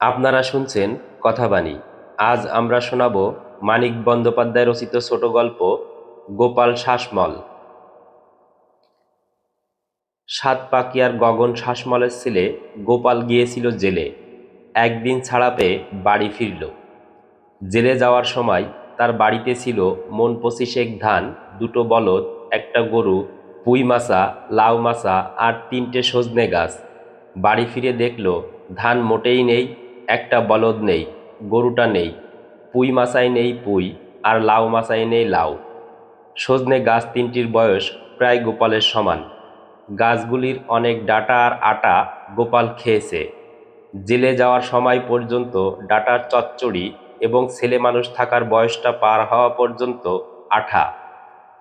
আপনারা শুনছেন কথাবাণী। আজ আমরা শোনাব মানিক বন্দ্যোপাধ্যায় রচিত ছোট গল্প গোপাল শাসমল। সাতপাকিয়ার গগন শাসমলের ছেলে গোপাল গিয়েছিল জেলে। একদিন ছাড়া পেয়ে বাড়ি ফিরল। জেলে যাওয়ার সময় তার বাড়িতে ছিল মন 25 ধান, দুটো বলদ, একটা গরু, পুঁই মাছা, লাউ মাছা আর 3টে সজনে গাছ। বাড়ি ফিরে দেখল ধান মোটেই নেই, একটা বলদ নেই, গরুটা নেই, পুঁই মাছায় নেই পুঁই, আর লাউ মাছায় নেই লাউ। সজনে গাছ 3টির বয়স প্রায় গোপালের সমান। গাছগুলির অনেক ডাঁটা আর আটা গোপাল খেয়েছে। জেলে যাওয়ার সময় পর্যন্ত ডাঁটার চচ্চড়ি এবং ছেলে মানুষ থাকার বয়সটা পার হওয়া পর্যন্ত আঠা।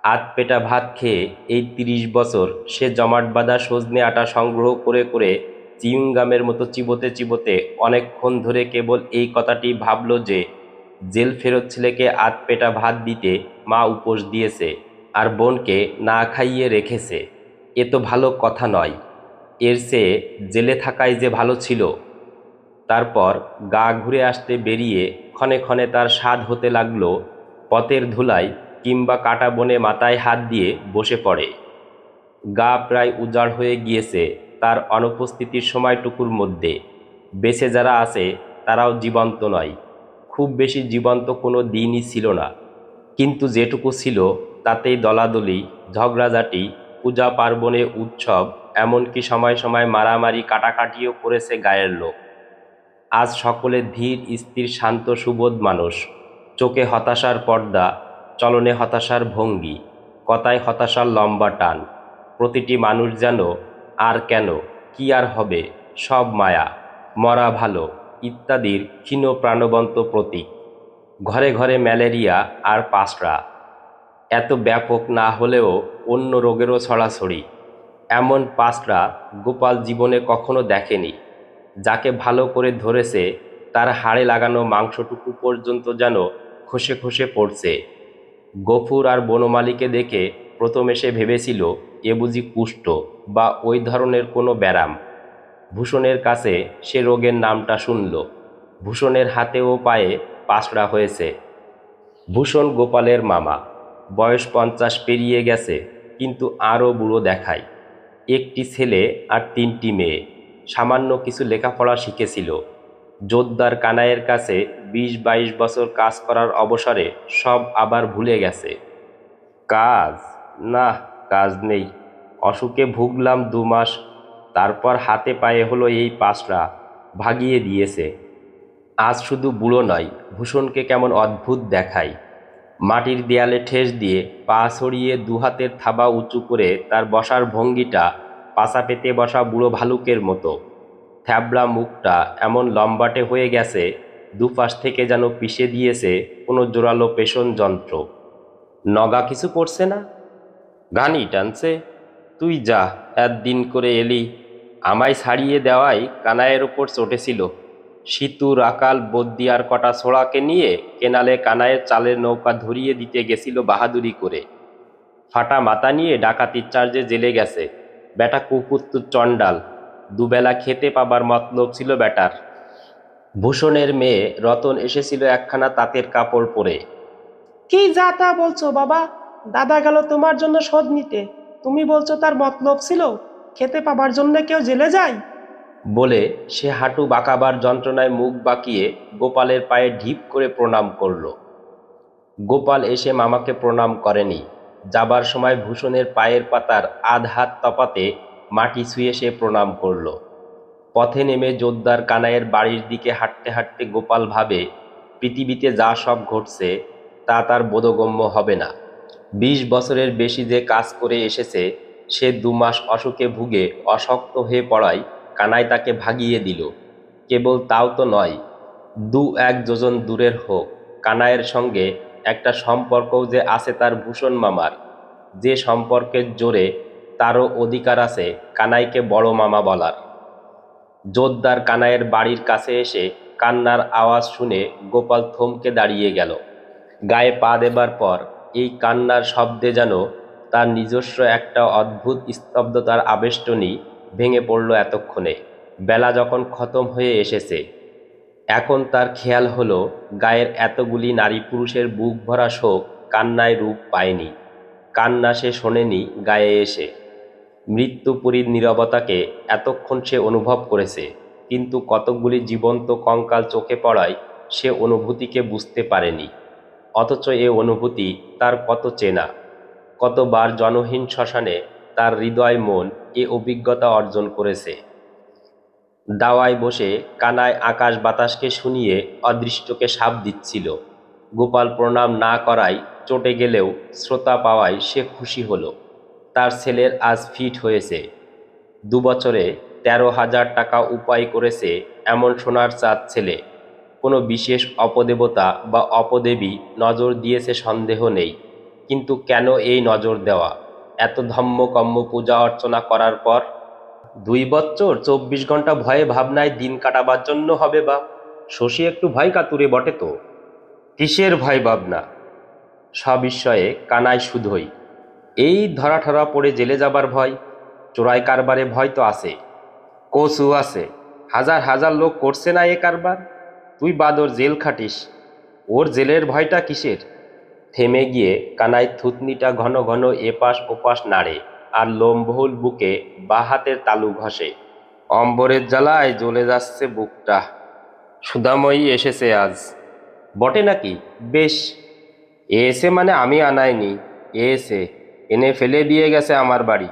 আধ পেটা ভাত খেয়ে এই 30 বছর সে জমাট বাঁধা সজনে আটা সংগ্রহ করে করে চিউইংগামের মতো চিবোতে চিবোতে অনেকক্ষণ ধরে কেবল এই কথাটি ভাবল যে জেল ফেরত ছেলেকে আধ পেটা ভাত দিতে মা উপোস দিয়েছে আর বোনকে না খাইয়ে রেখেছে। এ তো ভালো কথা নয়। এর চেয়ে জেলে থাকাই যে ভালো ছিল। তারপর গা ঘুরে আসতে বেরিয়ে ক্ষণে ক্ষণে তার স্বাদ হতে লাগলো পথের ধুলায় কিংবা কাটা বনে মাথায় হাত দিয়ে বসে পড়ে। গা প্রায় উজাড় হয়ে গিয়েছে তার অনুপস্থিতির সময়টুকুর মধ্যে। বেঁচে যারা আছে তারাও জীবন্ত নয়, খুব বেশি জীবন্ত কোনো দিনই ছিল না। কিন্তু যেটুকু ছিল তাতেই দলাদলি, ঝগড়াঝাটি, পূজা পার্বণে উৎসব, এমনকি সময় সময় মারামারি কাটাকাটিও করেছে গায়ের লোক। আজ সকলে ধীর স্থির শান্ত সুবোধ মানুষ। চোখে হতাশার পর্দা, চলনে হতাশার ভঙ্গি, কথায় হতাশার লম্বা টান। প্রতিটি মানুষ যেন আর কেন, কি আর হবে, সব মায়া, মরা ভালো ইত্যাদির ক্ষীণ প্রাণবন্ত প্রতীক। ঘরে ঘরে ম্যালেরিয়া আর পাসরা, এত ব্যাপক না হলেও অন্য রোগেরও ছড়াছড়ি। এমন পাসরা গোপাল জীবনে কখনো দেখেনি। যাকে ভালো করে ধরেছে তার হাড়ে লাগানো মাংসটুকু পর্যন্ত যেন খসে খসে পড়ছে। গফুর আর বনমালীকে দেখে প্রথমে সে ভেবেছিল এ বুঝি কুষ্ঠ বা ওই ধরনের কোনো ব্যারাম। ভূষণের কাছে সে রোগের নামটা শুনল। ভূষণের হাতে ও পায়ে পাসরা হয়েছে। ভূষণ গোপালের মামা। বয়স 50 পেরিয়ে গেছে, কিন্তু আরও বুড়ো দেখায়। একটি ছেলে আর 3টি মেয়ে। সামান্য কিছু লেখাপড়া শিখেছিল। জোদ্দার কানাইয়ের কাছে 20-22 বছর কাজ করার অবসরে সব আবার ভুলে গেছে। কাজ? না, কাজ নেই। অসুখে ভুগলাম 2 মাস, তারপর হাতে পায়ে হলো এই পাসরা, ভাগিয়ে দিয়েছে। আজ শুধু বুড়ো নয়, ভূষণকে কেমন অদ্ভুত দেখায়। মাটির দেয়ালে ঠেস দিয়ে পা ছড়িয়ে দুহাতের থাবা উঁচু করে তার বসার ভঙ্গিটা পাছা পেতে বসা বুড়ো ভালুকের মতো। থ্যাবড়া মুখটা এমন লম্বাটে হয়ে গেছে, দুপাশ থেকে যেন পিষে দিয়েছে কোনো জোরালো পেষণ যন্ত্র। নগা কিছু পড়ছে না, ঘানি টানছে। তুই যা, একদিন করে এলি। আমায় ছাড়িয়ে দেওয়াই কানাইয়ের ওপর চটেছিল। সিতুর, আকাল, বদ্যি আর কটা ছোড়াকে নিয়ে কেনালে কানাইয়ের চালের নৌকা ধরিয়ে দিতে গেছিল বাহাদুরি করে। ফাটা মাথা নিয়ে ডাকাতির চার্জে জেলে গেছে। বেটা কুকুত্তুর চণ্ডাল, দুবেলা খেতে পাবার মতলব ছিল বেটার। ভূষণের মেয়ে রতন এসেছিল একখানা তাঁতের কাপড় পরে। কি যা তা বলছো বাবা? দাদা গেল তোমার জন্য শোধ নিতে, তুমি বলছো তার মতলব ছিল খেতে পাবার জন্য কেউ জেলে যায়? বলে সে হাঁটু বাঁকাবার যন্ত্রণায় মুখ বাঁকিয়ে গোপালের পায়ে ঢিপ করে প্রণাম করল। গোপাল এসে মামাকে প্রণাম করেনি। যাবার সময় ভূষণের পায়ের পাতার আধ হাত তপাতে মাটি ছুঁয়ে সে প্রণাম করল। পথে নেমে জোদ্দার কানাইয়ের বাড়ির দিকে হাঁটতে হাঁটতে গোপাল ভাবে, পৃথিবীতে যা সব ঘটছে তা তার বোধগম্য হবে না। 20 বছরের বেশি যে কাজ করে এসেছে, সে 2 মাস অসুখে ভুগে অশক্ত হয়ে পড়ায় কানাই তাকে ভাগিয়ে দিল। কেবল তাও তো নয়, 2-1 যোজন দূরের হোক, কানাইয়ের সঙ্গে একটা সম্পর্কও যে আছে তার ভূষণ মামার। যে সম্পর্কের জোরে তারও অধিকার আছে কানাইকে বড় মামা বলার। জোদ্দার কানাইয়ের বাড়ির কাছে এসে কান্নার আওয়াজ শুনে গোপাল থমকে দাঁড়িয়ে গেল। গায়ে পা দেবার পর এই কান্নার শব্দে যেন তার নিজস্ব একটা অদ্ভুত স্তব্ধতার আবেষ্টনী ভেঙে পড়ল এতক্ষণে। বেলা যখন খতম হয়ে এসেছে, এখন তার খেয়াল হলো গায়ের এতগুলি নারী পুরুষের বুক ভরা শোক কান্নায় রূপ পায়নি। কান্না সে শোনেনি গায়ে এসে। মৃত্যুপুরীর নীরবতাকে এতক্ষণ সে অনুভব করেছে, কিন্তু কতকগুলি জীবন্ত কঙ্কাল চোখে পড়ায় সে অনুভূতিকে বুঝতে পারেনি। অথচ এ অনুভূতি তার কত চেনা। কতবার জনহীন শ্মশানে তার হৃদয় মন এ অভিজ্ঞতা অর্জন করেছে। দাওয়ায় বসে কানায় আকাশ বাতাসকে শুনিয়ে অদৃষ্টকে শাপ দিচ্ছিল। গোপাল প্রণাম না করায় চটে গেলেও শ্রোতা পাওয়ায় সে খুশি হলো। তার ছেলের আজ ফিট হয়েছে। 2 বছরে 13,000 টাকা উপায় করেছে এমন সোনার চাঁদ ছেলে। কোনো বিশেষ অপদেবতা বা অপদেবী নজর দিয়েছে সন্দেহ নেই, কিন্তু কেন এই নজর দেওয়া এত ধম্মকম্ম পূজা অর্চনা করার পর? 2 বছর 24 ঘন্টা ভয়ে ভাবনায় দিন কাটাবার জন্য হবে বা? শশী একটু ভয় কাতুরে বটে তো। কিসের ভয় ভাবনা? সবিস্ময়ে কানায় শুধোই। এই ধরাঠরা পড়ে জেলে যাবার ভয়। চোরাই কারবারে ভয় তো আছে। কচু আছে, হাজার হাজার লোক করছে না এ কারবার। তুই বাদর জেল খাটিস, ওর জেলের ভয়টা কিসের? থেমে গিয়ে কানাই থুতনিটা ঘন ঘন এপাশ ওপাশ নাড়ে, আর লোমবহুল বুকে বাঁ হাতের তালু ঘষে। অম্বরের জ্বালায় জ্বলে যাচ্ছে বুকটা। সুধাময়ী এসেছে আজ। বটে নাকি? বেশ। এসে মানে আমি আনাইনি, এসে এনে ফেলে দিয়ে গেছে আমার বাড়ি।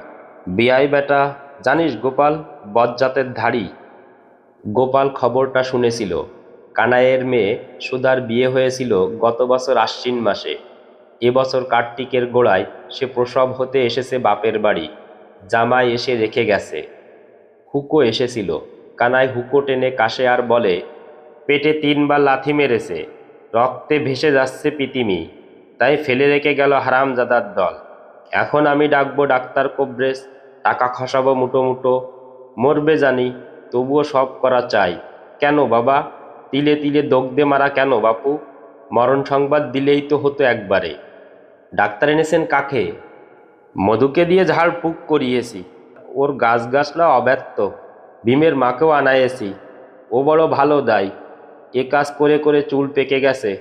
বিয়াই বেটা, জানিস গোপাল বজ্জাতের ধাড়ি। গোপাল খবরটা শুনেছিল। কানাইয়ের মেয়ে সুধার বিয়ে হয়েছিল গত বছর আশ্বিন মাসে। এবছর কার্তিকের গোড়ায় সে প্রসব হতে এসেছে বাপের বাড়ি। জামাই এসে রেখে গেছে। হুকো এসেছিল। কানাই হুকো টেনে কাশে আর বলে, পেটে 3বার লাথি মেরেছে, রক্তে ভেসে যাচ্ছে পিতিমি, তাই ফেলে রেখে গেল হারামজাদার দল। এখন আমি ডাকবো ডাক্তার কবরেজ, টাকা খসাবো মুটো মুটো। মরবে জানি, তবুও সব করা চাই। কেন বাবা, তিলে তিলে দগ্ধে মারা কেন বাপু? মরণ সংবাদ দিলেই তো হতো একবারে। ডাক্তার এনেছেন কাকে? মধুকে দিয়ে ঝাড়ফুঁক করিয়েছি। ওর গাছগাছলা অব্যর্থ। ভীমের মাকেও আনাইয়েছি, ও বড় ভালো দায়। এ কাজ করে করে চুল পেকে গেছে।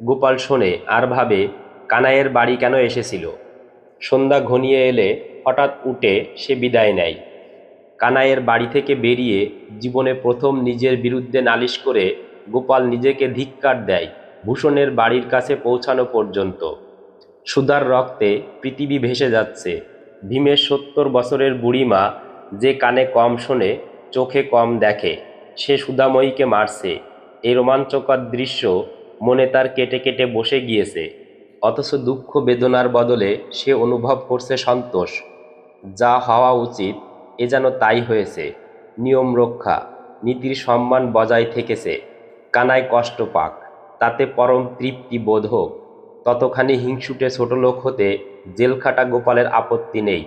গোপাল শোনে আর ভাবে কানাইয়ের বাড়ি কেন এসেছিল। সন্ধ্যা ঘনিয়ে এলে হঠাৎ উঠে সে বিদায় নেয়। কানাইয়ের বাড়ি থেকে বেরিয়ে জীবনে প্রথম নিজের বিরুদ্ধে নালিশ করে গোপাল নিজেকে ধিক্কার দেয় ভূষণের বাড়ির কাছে পৌঁছানো পর্যন্ত। সুধার রক্তে পৃথিবী ভেসে যাচ্ছে। ভীমের 70 বছরের বুড়িমা যে কানে কম শোনে, চোখে কম দেখে, সে সুধাময়ীকে মারছে। এই রোমাঞ্চকর দৃশ্য মনে তার কেটে কেটে বসে গিয়েছে। অথচ দুঃখ বেদনার বদলে সে অনুভব করছে সন্তোষ। যা হওয়া উচিত এ যেন তাই হয়েছে। নিয়ম রক্ষা, নীতির সম্মান বজায় থেকেছে। কানাই কষ্ট পাক, তাতে পরম তৃপ্তি বোধ হোক। ততখানি হিংসুটে ছোট লোক হতে জেলখাটা গোপালের আপত্তি নেই।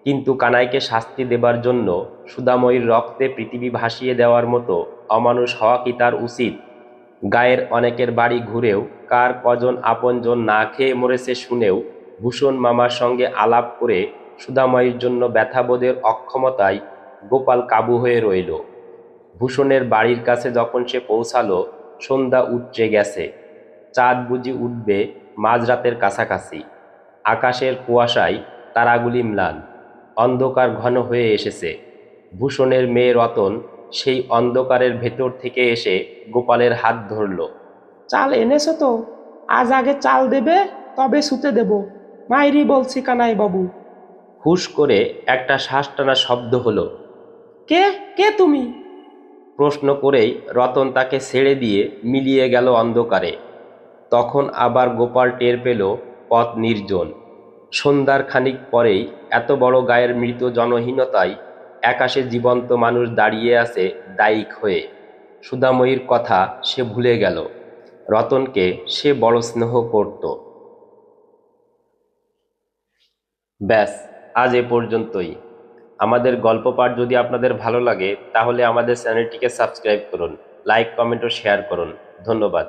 কিন্তু কানাইকে শাস্তি দেবার জন্য সুধাময়ীর রক্তে পৃথিবী ভাসিয়ে দেওয়ার মতো অমানুষ হওয়া কি তার উচিত? গায়ের অনেকের বাড়ি ঘুরেও কার কজন আপনজন না খেয়ে মরেছে শুনেও ভূষণ মামার সঙ্গে আলাপ করে সুধাময়ীর জন্য ব্যথাবোধের অক্ষমতায় গোপাল কাবু হয়ে রইল। ভূষণের বাড়ির কাছে যখন সে পৌঁছালো, সন্ধ্যা উতরে গেছে। চাঁদ বুঝি উঠবে মাঝরাতের কাছাকাছি। আকাশের কুয়াশায় তারাগুলি ম্লান। অন্ধকার ঘন হয়ে এসেছে। ভূষণের মেয়ে রতন সেই অন্ধকারের ভেতর থেকে এসে গোপালের হাত ধরল। চাল এনেছো তো? আজ আগে চাল দেবে, তবে শুতে দেব। মাইরি বলছি কানাই বাবু। হুশ করে একটা শ্বাস টানা শব্দ হলো। কে কে তুমি? প্রশ্ন করেই রতন তাকে ছেড়ে দিয়ে মিলিয়ে গেল অন্ধকারে। তখন আবার গোপাল টের পেল পথ নির্জন। সন্ধ্যার খানিক পরেই এত বড় গায়ের মৃত জনহীনতায় আকাশে জীবন্ত মানুষ দাঁড়িয়ে আছে দায়িক হয়ে। সুধাময়ীর কথা সে ভুলে গেল। রতনকে সে বড় স্নেহ করত। ব্যাস, আজ এ পর্যন্তই। আমাদের গল্প পাঠ যদি আপনাদের ভালো লাগে তাহলে আমাদের চ্যানেলটিকে সাবস্ক্রাইব করুন, লাইক কমেন্ট ও শেয়ার করুন। ধন্যবাদ।